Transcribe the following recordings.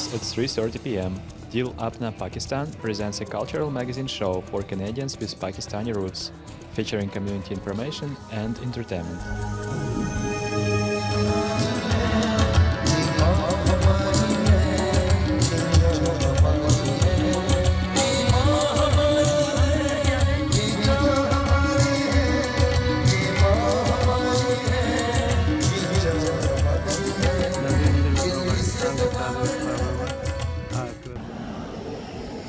At 3:30 p.m., Dil Apna Pakistan presents a cultural magazine show for Canadians with Pakistani roots, featuring community information and entertainment.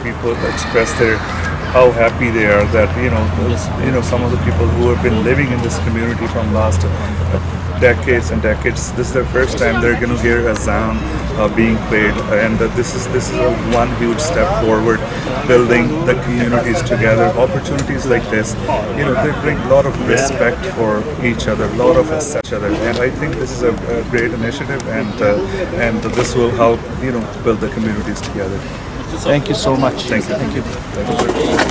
People express how happy they are that some of the people who have been living in this community from last decades and decades, this is their first time they're going to hear azan being played, and this is one huge step forward, building the communities together. Opportunities like this, they bring a lot of respect for each other, a lot of each other, and I think this is a great initiative, and this will help build the communities together. Thank you so much. Thank you. Thank you.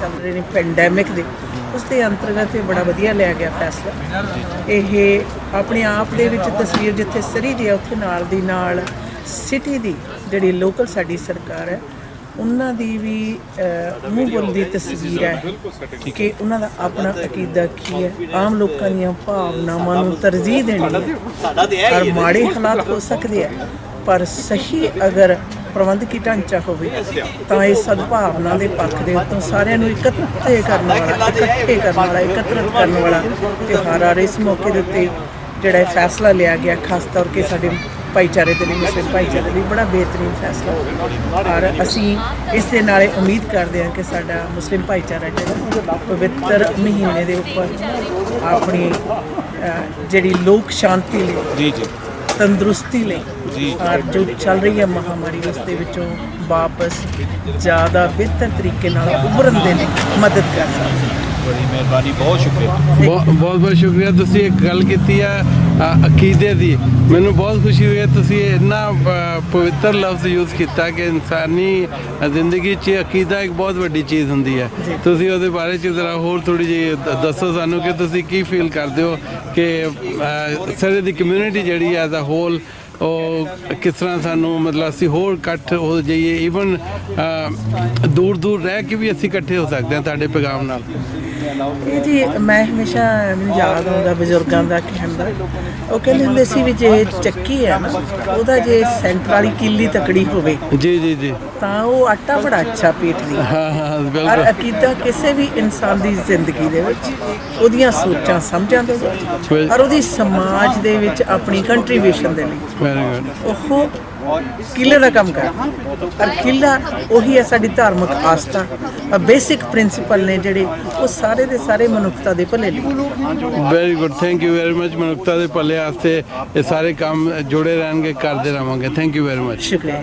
ਚੱਲ ਰਹੇ ਨੇ pandemic ਦੇ ਉਸ ਦੇ ਅੰਤਰਗਤ ਇਹ ਬੜਾ ਵਧੀਆ ਲਿਆ ਗਿਆ ਫੈਸਲਾ। ਇਹ ਆਪਣੇ ਆਪ ਦੇ ਵਿੱਚ ਤਸਵੀਰ ਜਿੱਥੇ ਸਰੀ ਦੀ ਹੈ ਉੱਥੇ ਨਾਲ ਦੀ ਨਾਲ ਸਿਟੀ ਦੀ ਜਿਹੜੀ ਲੋਕਲ ਸਾਡੀ ਸਰਕਾਰ ਹੈ ਉਹਨਾਂ ਦੀ ਵੀ ਮੂੰਹ ਬੋਲ ਦੀ ਤਸਵੀਰ ਹੈ ਕਿ ਉਹਨਾਂ ਦਾ ਆਪਣਾ ਅਕੀਦਾ ਕੀ ਹੈ, ਆਮ ਲੋਕਾਂ ਦੀਆਂ ਭਾਵਨਾਵਾਂ ਨੂੰ ਤਰਜੀਹ ਦੇਣੀ ਹੈ। ਪਰ ਮਾੜੇ ਹਾਲਾਤ ਹੋ ਸਕਦੇ ਆ ਪਰ ਸਹੀ ਅਗਰ ਪ੍ਰਬੰਧਕੀ ਢਾਂਚਾ ਹੋਵੇ ਤਾਂ ਇਹ ਸਦਭਾਵਨਾ ਦੇ ਪੱਖ ਦੇ ਉੱਤੋਂ ਸਾਰਿਆਂ ਨੂੰ ਇਕੱਠੇ ਕਰਨ ਵਾਲਾ ਇਕੱਤਰਿਤ ਕਰਨ ਵਾਲਾ ਤਿਉਹਾਰ ਆ। ਇਸ ਮੌਕੇ ਦੇ ਉੱਤੇ ਜਿਹੜਾ ਇਹ ਫੈਸਲਾ ਲਿਆ ਗਿਆ ਖਾਸ ਤੌਰ 'ਤੇ ਸਾਡੇ ਭਾਈਚਾਰੇ ਦੇ ਲਈ, ਮੁਸਲਿਮ ਭਾਈਚਾਰੇ ਲਈ ਬੜਾ ਬਿਹਤਰੀਨ ਫੈਸਲਾ। ਔਰ ਅਸੀਂ ਇਸ ਦੇ ਨਾਲ ਉਮੀਦ ਕਰਦੇ ਹਾਂ ਕਿ ਸਾਡਾ ਮੁਸਲਿਮ ਭਾਈਚਾਰਾ ਜਿਹੜਾ ਪਵਿੱਤਰ ਮਹੀਨੇ ਦੇ ਉੱਪਰ ਆਪਣੀ ਜਿਹੜੀ ਲੋਕ ਸ਼ਾਂਤੀ ਲਈ ਤੰਦਰੁਸਤੀ ਲਈ ਔਰ ਜੋ ਚੱਲ ਰਹੀ ਹੈ ਮਹਾਮਾਰੀ ਉਸ ਦੇ ਵਿੱਚੋਂ ਵਾਪਸ ਜ਼ਿਆਦਾ ਬਿਹਤਰ ਤਰੀਕੇ ਨਾਲ ਉਭਰਨ ਦੇ ਲਈ ਮਦਦ ਕਰ ਸਕਦੇ। ਬੜੀ ਮਿਹਰਬਾਨੀ, ਬਹੁਤ ਸ਼ੁਕਰੀਆ। ਬਹੁਤ ਸ਼ੁਕਰੀਆ। ਤੁਸੀਂ ਇੱਕ ਗੱਲ ਕੀਤੀ ਆ ਅਕੀਦੇ ਦੀ, ਮੈਨੂੰ ਬਹੁਤ ਖੁਸ਼ੀ ਹੋਈ ਹੈ ਤੁਸੀਂ ਇੰਨਾ ਪਵਿੱਤਰ ਲਫ਼ਜ਼ ਯੂਜ਼ ਕੀਤਾ ਕਿ ਇਨਸਾਨੀ ਜ਼ਿੰਦਗੀ 'ਚ ਅਕੀਦਾ ਇੱਕ ਬਹੁਤ ਵੱਡੀ ਚੀਜ਼ ਹੁੰਦੀ ਹੈ। ਤੁਸੀਂ ਉਹਦੇ ਬਾਰੇ 'ਚ ਜ਼ਰਾ ਹੋਰ ਥੋੜ੍ਹੀ ਜਿਹੀ ਦੱਸੋ ਸਾਨੂੰ ਕਿ ਤੁਸੀਂ ਕੀ ਫੀਲ ਕਰਦੇ ਹੋ ਕਿ ਸਾਰੇ ਦੀ ਕਮਿਊਨਿਟੀ ਜਿਹੜੀ ਐਜ਼ ਅ ਹੋਲ ਉਹ ਕਿਸ ਤਰ੍ਹਾਂ ਸਾਨੂੰ ਮਤਲਬ ਅਸੀਂ ਹੋਰ ਇਕੱਠ ਹੋ ਜਾਈਏ, ਈਵਨ ਦੂਰ ਦੂਰ ਰਹਿ ਕੇ ਵੀ ਅਸੀਂ ਇਕੱਠੇ ਹੋ ਸਕਦੇ ਹਾਂ ਤੁਹਾਡੇ ਪੈਗਾਮ ਨਾਲ। ਇਹ ਜੀ ਮੈਂ ਹਮੇਸ਼ਾ ਮੈਨੂੰ ਯਾਦ ਆਉਂਦਾ ਬਜ਼ੁਰਗਾਂ ਦਾ ਕਹਿਣ ਦਾ, ਉਹ ਕਹਿੰਦੇ ਹੁੰਦੇ ਸੀ ਵੀ ਜੇ ਚੱਕੀ ਹੈ ਨਾ ਉਹਦਾ ਜੇ ਸੈਂਟਰ ਵਾਲੀ ਕਿੱਲੀ ਤਕੜੀ ਹੋਵੇ ਜੀ ਜੀ ਜੀ, ਤਾਂ ਉਹ ਆਟਾ ਬੜਾ ਅੱਛਾ ਪੀਟਦੀ। ਹਾਂ ਹਾਂ ਔਰ ਬਿਲਕੁਲ ਅਕੀਦਾ ਕਿਸੇ ਵੀ ਇਨਸਾਨ ਦੀ ਜ਼ਿੰਦਗੀ ਦੇ ਵਿੱਚ ਉਹਦੀਆਂ ਸੋਚਾਂ ਸਮਝਾਂ ਦੇ ਵਿੱਚ ਔਰ ਉਹਦੀ ਸਮਾਜ ਦੇ ਵਿੱਚ ਆਪਣੀ ਕੰਟਰੀਬਿਊਸ਼ਨ ਦੇ ਲਈ ਵੈਰੀ ਗੁੱਡ। ਉਹ ਕਿਲੇ ਦਾ ਕੰਮ ਕਰ, ਔਰ ਕਿਲਾ ਉਹੀ ਹੈ ਸਾਡੀ ਧਾਰਮਿਕ ਆਸਥਾ, ਬੇਸਿਕ ਪ੍ਰਿੰਸੀਪਲ ਨੇ ਜਿਹੜੇ ਉਹ ਸਾਰੇ ਦੇ ਸਾਰੇ ਮਨੁੱਖਤਾ ਦੇ ਭਲੇ ਲਈ। Very good, thank you very much. ਮਨੁੱਖਤਾ ਦੇ ਭਲੇ ਵਾਸਤੇ ਇਹ ਸਾਰੇ ਕੰਮ ਜੁੜੇ ਰਹਿਣਗੇ, ਕਰਦੇ ਰਹਾਂਗੇ। ਥੈਂਕ ਯੂ ਵੈਰੀ ਮਚ, ਸ਼ੁਕਰੀਆ।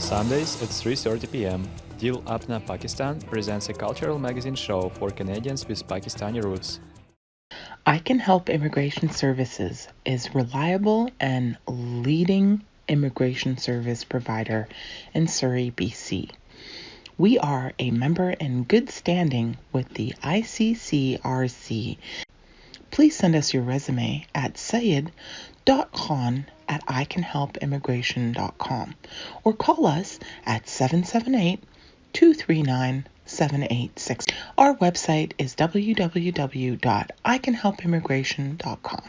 Sundays at 3:30 p.m. Dil Apna Pakistan presents a cultural magazine show for Canadians with Pakistani roots. I Can Help Immigration Services is reliable and leading immigration service provider in Surrey, BC. We are a member in good standing with the ICCRC. Please send us your resume at sayed.khan@icanhelpimmigration.com or call us at 778-239-786. Our website is www.icanhelpimmigration.com.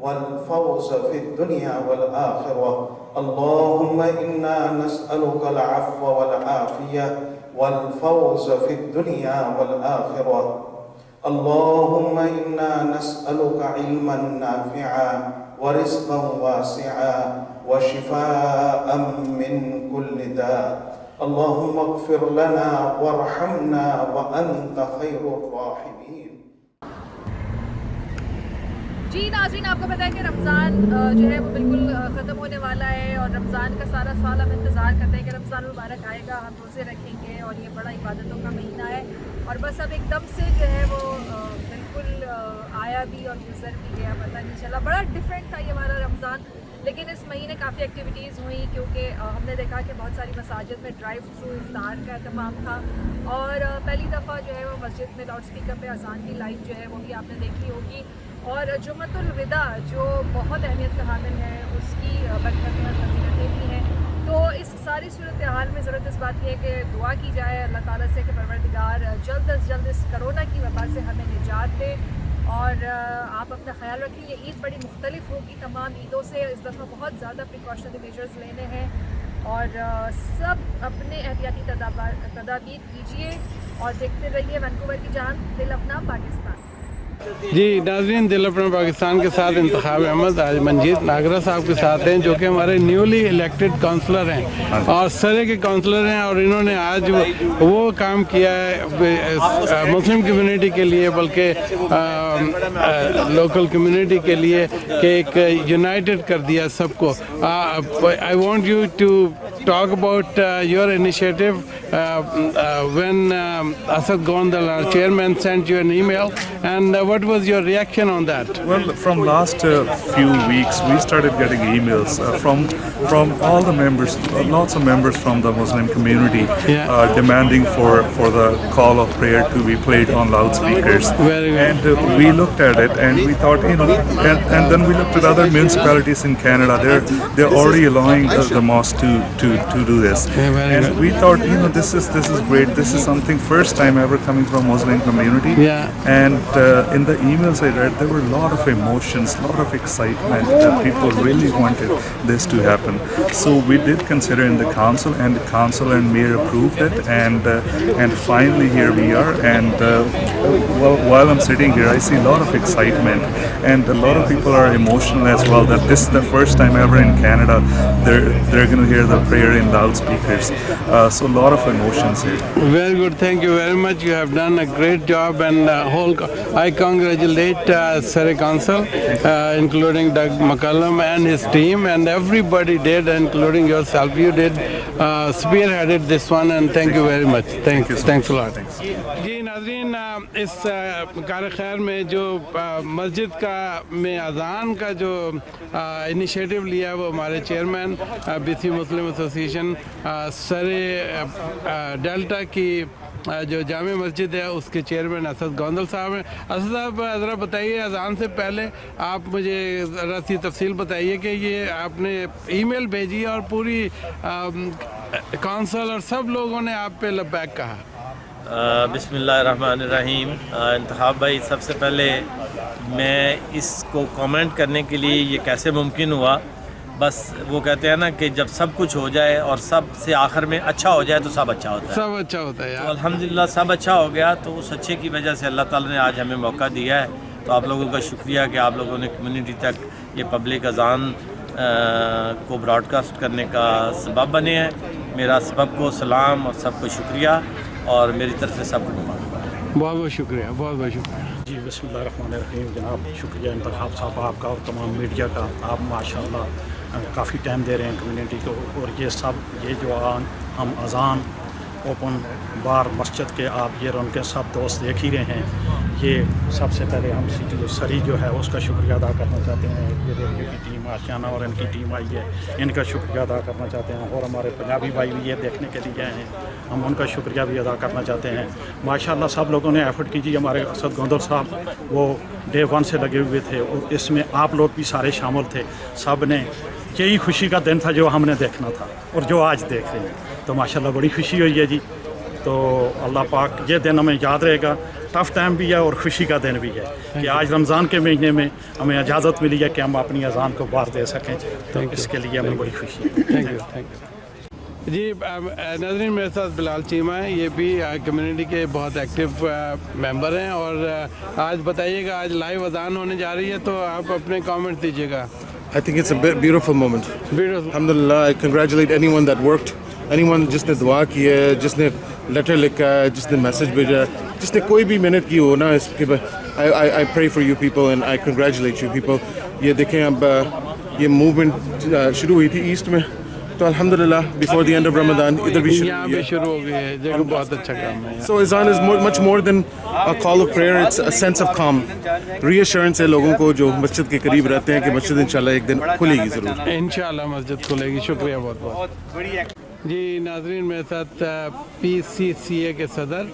والفوز في الدنيا والآخرة اللهم إنا نسألك العفو والعافية والفوز في الدنيا والآخرة اللهم إنا نسألك علما نافعا ورزقا واسعا وشفاء من كل داء اللهم اغفر لنا وارحمنا وأنت خير الراحمين. جی ناظرین، آپ کو پتہ ہے کہ رمضان جو ہے وہ بالکل ختم ہونے والا ہے، اور رمضان کا سارا سال ہم انتظار کرتے ہیں کہ رمضان مبارک آئے گا، ہم روزے رکھیں گے، اور یہ بڑا عبادتوں کا مہینہ ہے، اور بس اب ایک دم سے جو ہے وہ بالکل آیا بھی اور گزر بھی گیا، پتہ نہیں چلا. بڑا ڈفرینٹ تھا یہ ہمارا رمضان، لیکن اس مہینے کافی ایکٹیویٹیز ہوئیں، کیونکہ ہم نے دیکھا کہ بہت ساری مساجد میں ڈرائیو تھرو افطار کا اہتمام تھا، اور پہلی دفعہ جو ہے وہ مسجد میں لاؤڈ اسپیکر پہ اذان کی لائف جو ہے وہ بھی آپ نے دیکھی ہوگی، اور جمعۃ الوداع جو بہت اہمیت کا حامل ہے، اس کی برکتیں اور فضیلتیں بھی ہیں. تو اس ساری صورتحال میں ضرورت اس بات کی ہے کہ دعا کی جائے اللہ تعالیٰ سے کہ پروردگار جلد از جلد اس کرونا کی وبا سے ہمیں نجات دے. اور آپ اپنا خیال رکھیں، یہ عید بڑی مختلف ہوگی تمام عیدوں سے، اس دفعہ بہت زیادہ پریکاشنری میجرز لینے ہیں، اور سب اپنے احتیاطی تدابیر کیجیے، اور دیکھتے رہیے وینکوور کی جان، دل اپنا پاکستان. جی ناظرین، دل اپنا پاکستان کے ساتھ انتخاب احمد آج منجیت ناگرہ صاحب کے ساتھ ہیں، جو کہ ہمارے نیولی الیکٹڈ کاؤنسلر ہیں اور سرے کے کاؤنسلر ہیں، اور انہوں نے آج وہ کام کیا ہے مسلم کمیونٹی کے لیے، بلکہ لوکل کمیونٹی کے لیے، کہ ایک یونائٹڈ کر دیا سب کو. I want you to talk about your initiative when Asad Gondal, our chairman, sent you an email, and what was your reaction on that? Well, from last few weeks, we started getting emails from all the members, lots of members from the Muslim community, demanding for the call of prayer to be played on loudspeakers. Very good. And we looked at it, and we thought, and then we looked at other municipalities in Canada. They're already allowing the mosque to do this. And we thought, this is great. This is something first time ever coming from Muslim community. And in the emails I read, there were a lot of emotions, a lot of excitement that people really wanted this to happen. So we did consider in the council, and the council and mayor approved it, and finally here we are. And while I'm sitting here, I see a lot of excitement, and a lot of people are emotional as well, that this is the first time ever in Canada they're going to hear the prayer in loudspeakers. So a lot of emotions here. Very good. Thank you very much. You have done a great job, and I congratulate Surrey Council, including Doug McCallum and his team, and everybody did, including yourself. You did spearheaded this one, and thank you very much. Thanks a lot. جی ناظرین، اس کار خیر میں جو مسجد کا میں اذان کا جو initiative لیا وہ ہمارے چیئرمین بی سی مسلم ایسوسیشن سرے ڈیلٹا کی جو جامع مسجد ہے اس کے چیئرمین اسد گوندل صاحب ہیں. اسد صاحب ذرا بتائیے، اذان سے پہلے آپ مجھے ذرا سی تفصیل بتائیے کہ یہ آپ نے ای میل بھیجی اور پوری کونسل اور سب لوگوں نے آپ پہ لبیک کہا. بسم اللہ الرحمن الرحیم. انتخاب بھائی، سب سے پہلے میں اس کو کامنٹ کرنے کے لیے یہ کیسے ممکن ہوا، بس وہ کہتے ہیں نا کہ جب سب کچھ ہو جائے اور سب سے آخر میں اچھا ہو جائے تو سب اچھا ہوتا ہے. سب اچھا ہوتا ہے. تو الحمدللہ سب اچھا ہو گیا، تو اس اچھے کی وجہ سے اللہ تعالیٰ نے آج ہمیں موقع دیا ہے. تو آپ لوگوں کا شکریہ کہ آپ لوگوں نے کمیونٹی تک یہ پبلک اذان کو براڈ کاسٹ کرنے کا سبب بنے ہیں. میرا سبب کو سلام اور سب کو شکریہ، اور میری طرف سے سب کو مبارکباد. بہت بہت شکریہ، بہت بہت شکریہ. جی بسم اللہ الرحمن الرحیم. جناب شکریہ انتخاب صاحب آپ کا اور تمام میڈیا کا. آپ ماشاءاللہ کافی ٹائم دے رہے ہیں کمیونٹی کو، اور یہ جو ہم اذان اوپن بار مسجد کے آپ یہ ان کے سب دوست دیکھ ہی رہے ہیں. یہ سب سے پہلے ہم سری جو ہے اس کا شکریہ ادا کرنا چاہتے ہیں. یہ ریڈیو کی ٹیم آشیانہ اور ان کی ٹیم آئی ہے، ان کا شکریہ ادا کرنا چاہتے ہیں. اور ہمارے پنجابی بھائی بھی یہ دیکھنے کے لیے آئے ہیں، ہم ان کا شکریہ بھی ادا کرنا چاہتے ہیں. ماشاءاللہ سب لوگوں نے ایفرٹ کیجیے. ہمارے اسد گوندل صاحب وہ ڈے 1 سے لگے ہوئے تھے، اور اس میں آپ لوگ بھی سارے شامل تھے. سب نے یہی خوشی کا دن تھا جو ہم نے دیکھنا تھا اور جو آج دیکھ رہے ہیں. تو ماشاءاللہ بڑی خوشی ہوئی ہے جی. تو اللہ پاک یہ دن ہمیں یاد رہے گا. ٹف ٹائم بھی ہے اور خوشی کا دن بھی ہے کہ آج رمضان کے مہینے میں ہمیں اجازت ملی ہے کہ ہم اپنی اذان کو بار دے سکیں. تو اس کے لیے ہمیں بڑی خوشی ہے. Thank you. جی ناظرین، میرے ساتھ بلال چیمہ ہیں، یہ بھی کمیونٹی کے بہت ایکٹیو ممبر ہیں. اور آج بتائیے گا، آج لائیو اذان ہونے جا رہی ہے، تو آپ اپنے کامنٹ دیجیے گا. I think it's a beautiful moment. Alhamdulillah, I congratulate anyone that worked, anyone جس نے دعا کی ہے، جس نے لیٹر لکھا ہے، جس نے میسج بھیجا ہے، جس نے کوئی بھی محنت کی ہو نا اس کے I pray for you people and I congratulate you people. یہ دیکھیں اب یہ موومنٹ شروع ہوئی تھی ایسٹ میں تو الحمدللہ before the end of Ramadan ادھر بھی شروع ہو گئی ہے. دیکھو بہت اچھا کام ہے. So Azan is much more than a call of prayer. It's a sense of calm, reassurance ہے لوگوں کو جو مسجد کے قریب رہتے ہیں کہ مسجد انشاءاللہ ایک دن کھلے گی ضرور. انشاءاللہ مسجد کھلے گی. شکریہ بہت بہت. جی ناظرین میرے ساتھ PCCA کے صدر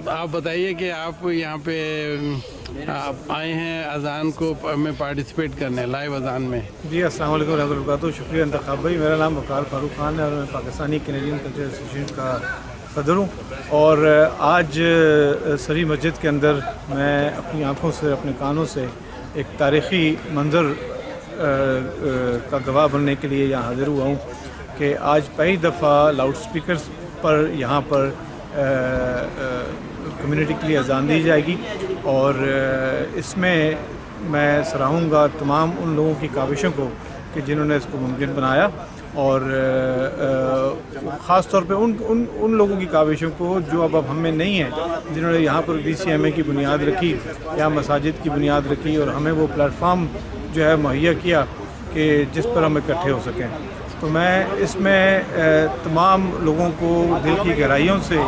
آپ بتائیے کہ آپ یہاں پہ آپ آئے ہیں اذان کو میں پارٹیسپیٹ کرنے لائیو اذان میں. جی السلام علیکم ورحمۃ اللہ وبرکاتہ. شکریہ انتخاب بھائی. میرا نام وقار فاروق خان ہے اور میں پاکستانی کینیڈین کلچر ایسوسیشن کا صدر ہوں. اور آج سری مسجد کے اندر میں اپنی آنکھوں سے اپنے کانوں سے ایک تاریخی منظر کا گواہ بننے کے لیے یہاں حاضر ہوا ہوں کہ آج پہلی دفعہ لاؤڈ سپیکرز پر یہاں پر کمیونٹی کے لیے اذان دی جائے گی. اور اس میں میں سراہوں گا تمام ان لوگوں کی کاوشوں کو کہ جنہوں نے اس کو ممکن بنایا اور خاص طور پہ ان لوگوں کی کاوشوں کو جو اب ہم میں نہیں ہیں جنہوں نے یہاں پر BCMA کی بنیاد رکھی یا مساجد کی بنیاد رکھی اور ہمیں وہ پلیٹ فارم جو ہے مہیا کیا کہ جس پر ہم اکٹھے ہو سکیں. تو میں اس میں تمام لوگوں کو دل کی گہرائیوں سے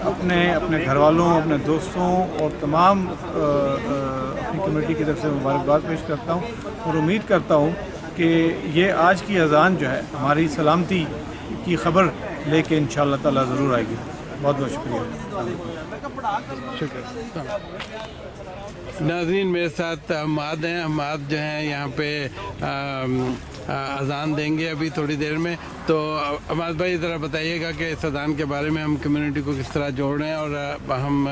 اپنے گھر والوں اپنے دوستوں اور تمام اپنی کمیونٹی کی طرف سے مبارکباد پیش کرتا ہوں اور امید کرتا ہوں کہ یہ آج کی اذان جو ہے ہماری سلامتی کی خبر لے کے انشاءاللہ تعالیٰ ضرور آئے گی. بہت بہت شکریہ. ناظرین میرے ساتھ حماد ہیں. حماد جو ہیں یہاں پہ اذان دیں گے ابھی تھوڑی دیر میں. تو حماد بھائی ذرا بتائیے گا کہ اس اذان کے بارے میں ہم کمیونٹی کو کس طرح جوڑ رہے ہیں اور ہم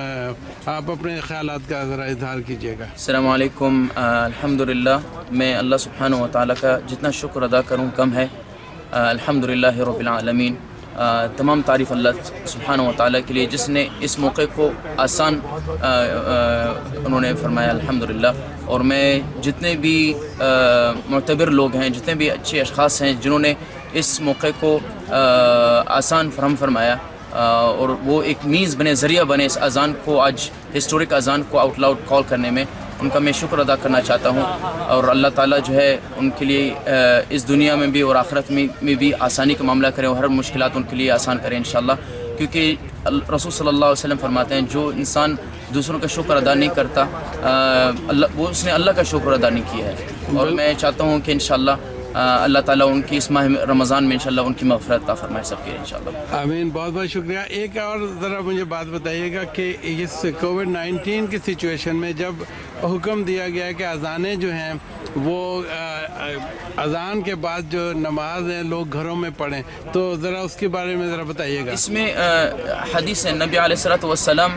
آپ اپنے خیالات کا ذرا اظہار کیجیے گا. السلام علیکم. الحمدللہ میں اللہ سبحانہ و تعالیٰ کا جتنا شکر ادا کروں کم ہے. الحمدللہ رب العالمین. تمام تعریف اللہ سبحانہ و تعالیٰ کے لیے جس نے اس موقع کو آسان انہوں نے فرمایا الحمدللہ. اور میں جتنے بھی معتبر لوگ ہیں جتنے بھی اچھے اشخاص ہیں جنہوں نے اس موقع کو آسان فراہم فرمایا اور وہ ایک میز بنے ذریعہ بنے اس اذان کو آج ہسٹورک اذان کو آؤٹ لاؤڈ کال کرنے میں ان کا میں شکر ادا کرنا چاہتا ہوں. اور اللہ تعالیٰ جو ہے ان کے لیے اس دنیا میں بھی اور آخرت میں بھی آسانی کا معاملہ کریں اور ہر مشکلات ان کے لیے آسان کریں انشاءاللہ. کیونکہ رسول صلی اللہ علیہ وسلم فرماتے ہیں جو انسان دوسروں کا شکر ادا نہیں کرتا اس نے اللہ کا شکر ادا نہیں کیا ہے. اور میں چاہتا ہوں کہ انشاءاللہ اللہ تعالیٰ ان کی اس ماہ رمضان میں انشاءاللہ ان کی مغفرت عطا فرمائے سب کے انشاءاللہ. آمین. بہت بہت شکریہ. ایک اور ذرا مجھے بات بتائیے گا کہ اس کووڈ-19 کی سچویشن میں جب حکم دیا گیا کہ اذانیں جو ہیں وہ اذان کے بعد جو نماز ہے لوگ گھروں میں پڑھیں تو ذرا اس کے بارے میں ذرا بتائیے گا. اس میں حدیث ہے نبی علیہ الصلوۃ والسلام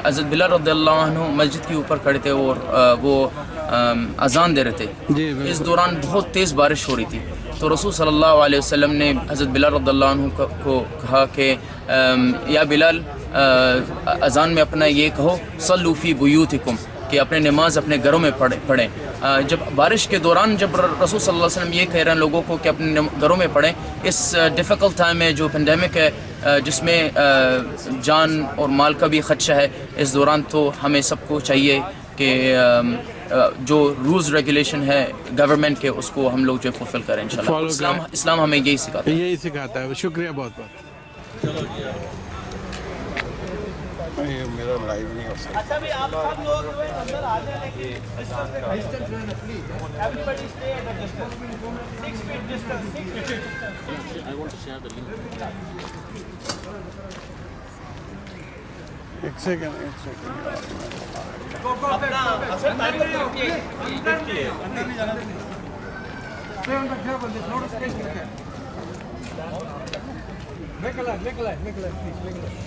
حضرت بلال رضی اللہ عنہ مسجد کے اوپر کھڑے تھے اور وہ اذان دے رہے تھے. اس دوران بہت تیز بارش ہو رہی تھی تو رسول صلی اللہ علیہ وسلم نے حضرت بلال رضی اللہ عنہ کو کہا کہ یا بلال اذان میں اپنا یہ کہو صلوا فی بیوتکم کہ اپنے نماز اپنے گھروں میں پڑھیں. جب بارش کے دوران جب رسول صلی اللہ علیہ وسلم یہ کہہ رہے ہیں لوگوں کو کہ اپنے گھروں میں پڑھیں اس ڈیفیکلٹ ٹائم میں جو پینڈیمک ہے جس میں جان اور مال کا بھی خدشہ ہے اس دوران تو ہمیں سب کو چاہیے کہ جو رولز ریگولیشن ہے گورنمنٹ کے اس کو ہم لوگ جو فلفل کریں انشاءاللہ. اسلام ہمیں یہی سکھاتا ہے. شکریہ بہت بہت. میرا لائیو نہیں ہو سکتا. اچھا بھی آپ سب لوگ جو ہے اندر آ جائیں لیکن ڈسٹنس جو ہے نا please everybody stay at a distance 6 feet distance 6 feet. I want to share the link. ایک سیکنڈ اپنا اصل تاریخ کی اندر بھی جانا ہے. سے ان کا کیا بولتے ہیں نوٹس کیس کر کے نکلا please.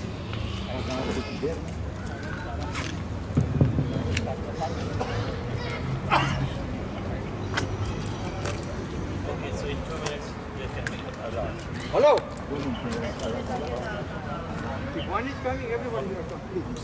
Hello. One is coming, everyone will come. Please.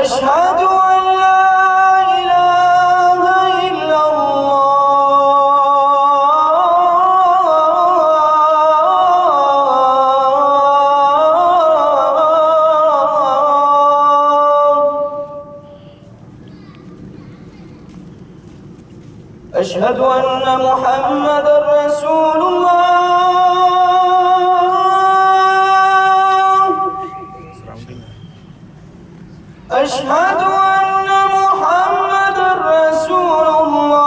أشهد أن لا إله إلا الله أشهد أن محمدا رسول الله أشهد أن محمدا رسول الله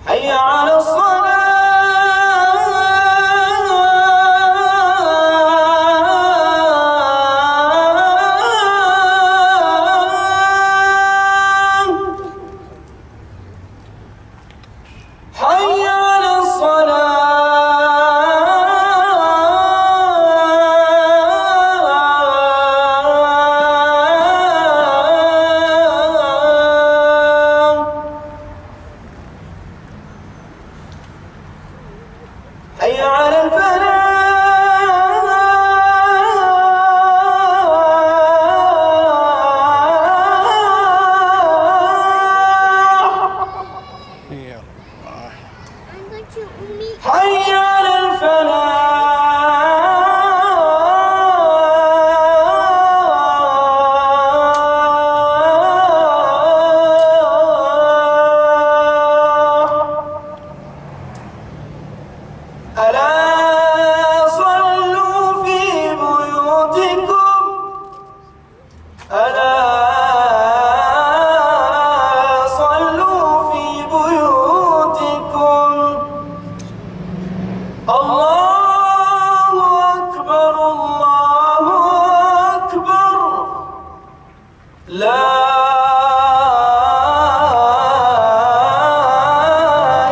حي على الصلاة حي على حي على الفلاح حي على الفلاح ألا صلوا في بيوتكم ألا صلوا في بيوتكم الله أكبر الله أكبر لا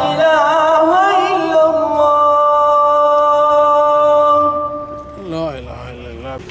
إله إلا الله لا إله إلا الله।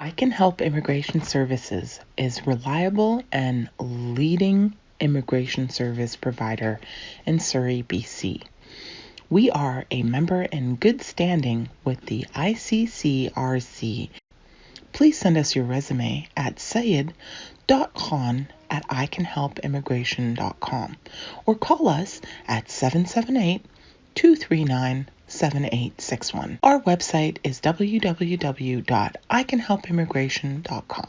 I Can Help Immigration Services is reliable and leading immigration service provider in Surrey, BC. We are a member in good standing with the ICCRC. Please send us your resume at sayed.khan@icanhelpimmigration.com or call us at 778-239-7861. Our website is www.icanhelpimmigration.com.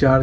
4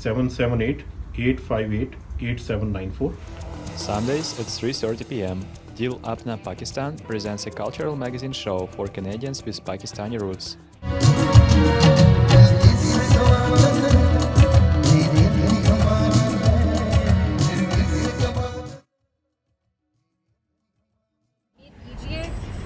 778-858-8794. Sundays at 3:30 p.m. Dil Apna Pakistan presents a cultural magazine show for Canadians with Pakistani roots.